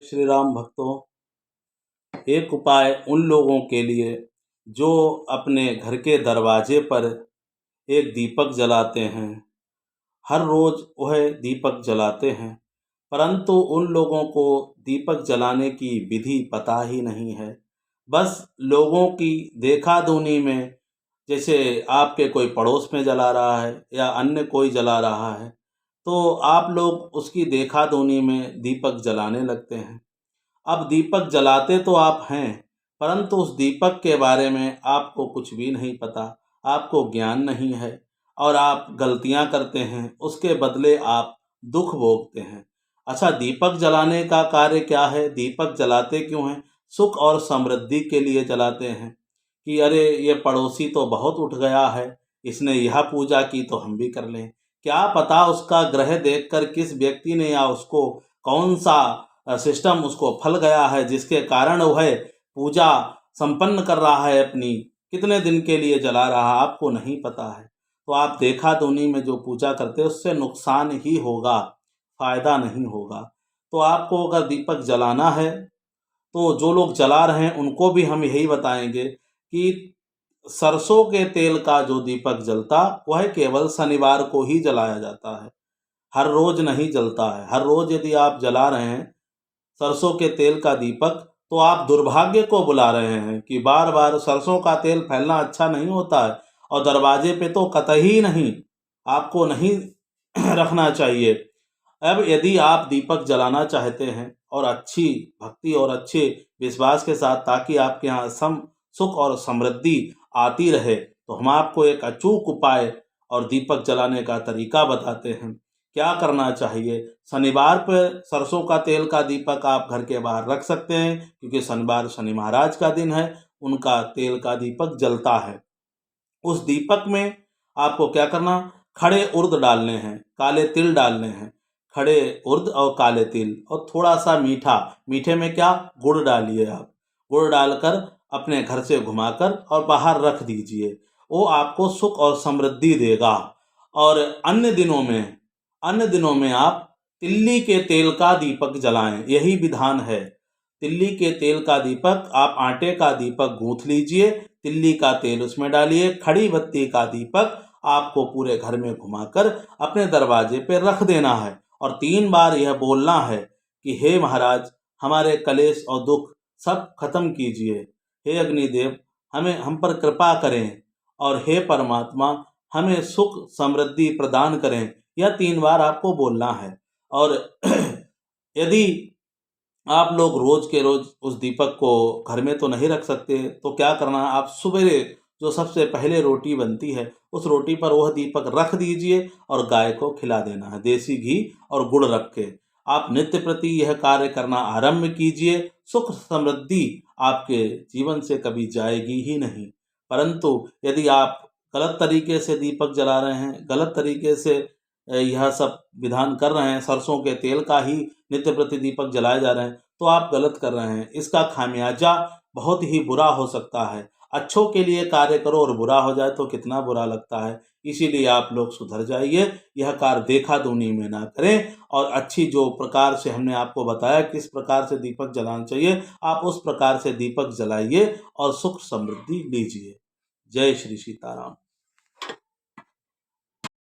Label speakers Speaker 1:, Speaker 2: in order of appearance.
Speaker 1: श्री राम भक्तों, एक उपाय उन लोगों के लिए जो अपने घर के दरवाजे पर एक दीपक जलाते हैं। हर रोज़ वह दीपक जलाते हैं, परंतु उन लोगों को दीपक जलाने की विधि पता ही नहीं है। बस लोगों की देखा-दुनी में, जैसे आपके कोई पड़ोस में जला रहा है या अन्य कोई जला रहा है, तो आप लोग उसकी देखा-दुनी में दीपक जलाने लगते हैं। अब दीपक जलाते तो आप हैं, परंतु उस दीपक के बारे में आपको कुछ भी नहीं पता, आपको ज्ञान नहीं है और आप गलतियां करते हैं, उसके बदले आप दुख भोगते हैं। अच्छा, दीपक जलाने का कार्य क्या है? दीपक जलाते क्यों हैं? सुख और समृद्धि के लिए जलाते हैं कि अरे ये पड़ोसी तो बहुत उठ गया है, इसने यह पूजा की तो हम भी कर लें। क्या पता उसका ग्रह देखकर किस व्यक्ति ने या उसको कौन सा सिस्टम उसको फल गया है, जिसके कारण वह पूजा संपन्न कर रहा है, अपनी कितने दिन के लिए जला रहा है, आपको नहीं पता है। तो आप देखा दुनी में जो पूजा करते हैं उससे नुकसान ही होगा, फायदा नहीं होगा। तो आपको अगर दीपक जलाना है तो जो लोग जला रहे हैं उनको भी हम यही बताएंगे कि सरसों के तेल का जो दीपक जलता वह केवल शनिवार को ही जलाया जाता है, हर रोज नहीं जलता है। हर रोज यदि आप जला रहे हैं सरसों के तेल का दीपक, तो आप दुर्भाग्य को बुला रहे हैं कि बार बार सरसों का तेल फैलना अच्छा नहीं होता है और दरवाजे पे तो कतई नहीं, आपको नहीं रखना चाहिए। अब यदि आप दीपक जलाना चाहते हैं और अच्छी भक्ति और अच्छे विश्वास के साथ, ताकि आपके यहाँ सुख और समृद्धि आती रहे, तो हम आपको एक अचूक उपाय और दीपक जलाने का तरीका बताते हैं। क्या करना चाहिए? शनिवार पर सरसों का तेल का दीपक आप घर के बाहर रख सकते हैं, क्योंकि शनिवार शनि महाराज का दिन है, उनका तेल का दीपक जलता है। उस दीपक में आपको क्या करना, खड़े उर्द डालने हैं, काले तिल डालने हैं। खड़े उर्द और काले तिल और थोड़ा सा मीठा, मीठे में क्या, गुड़ डालिए आप। गुड़ डालकर अपने घर से घुमाकर और बाहर रख दीजिए, वो आपको सुख और समृद्धि देगा। और अन्य दिनों में आप तिल्ली के तेल का दीपक जलाएं, यही विधान है। तिल्ली के तेल का दीपक, आप आटे का दीपक गूंथ लीजिए, तिल्ली का तेल उसमें डालिए, खड़ी बत्ती का दीपक आपको पूरे घर में घुमाकर अपने दरवाजे पे रख देना है और 3 बार यह बोलना है कि हे महाराज, हमारे कलेश और दुख सब खत्म कीजिए। हे अग्निदेव, हम पर कृपा करें और हे परमात्मा, हमें सुख समृद्धि प्रदान करें। यह 3 बार आपको बोलना है। और यदि आप लोग रोज के रोज उस दीपक को घर में तो नहीं रख सकते, तो क्या करना है, आप सवेरे जो सबसे पहले रोटी बनती है उस रोटी पर वह दीपक रख दीजिए और गाय को खिला देना है, देसी घी और गुड़ रख के। आप नित्य प्रति यह कार्य करना आरंभ कीजिए, सुख समृद्धि आपके जीवन से कभी जाएगी ही नहीं। परंतु यदि आप गलत तरीके से दीपक जला रहे हैं, गलत तरीके से यह सब विधान कर रहे हैं, सरसों के तेल का ही नित्य प्रति दीपक जलाए जा रहे हैं, तो आप गलत कर रहे हैं। इसका खामियाजा बहुत ही बुरा हो सकता है। अच्छों के लिए कार्य करो और बुरा हो जाए तो कितना बुरा लगता है। इसीलिए आप लोग सुधर जाइए, यह कार्य देखा दुनी में ना करें और अच्छी जो प्रकार से हमने आपको बताया किस प्रकार से दीपक जलाना चाहिए, आप उस प्रकार से दीपक जलाइए और सुख समृद्धि लीजिए। जय श्री सीताराम।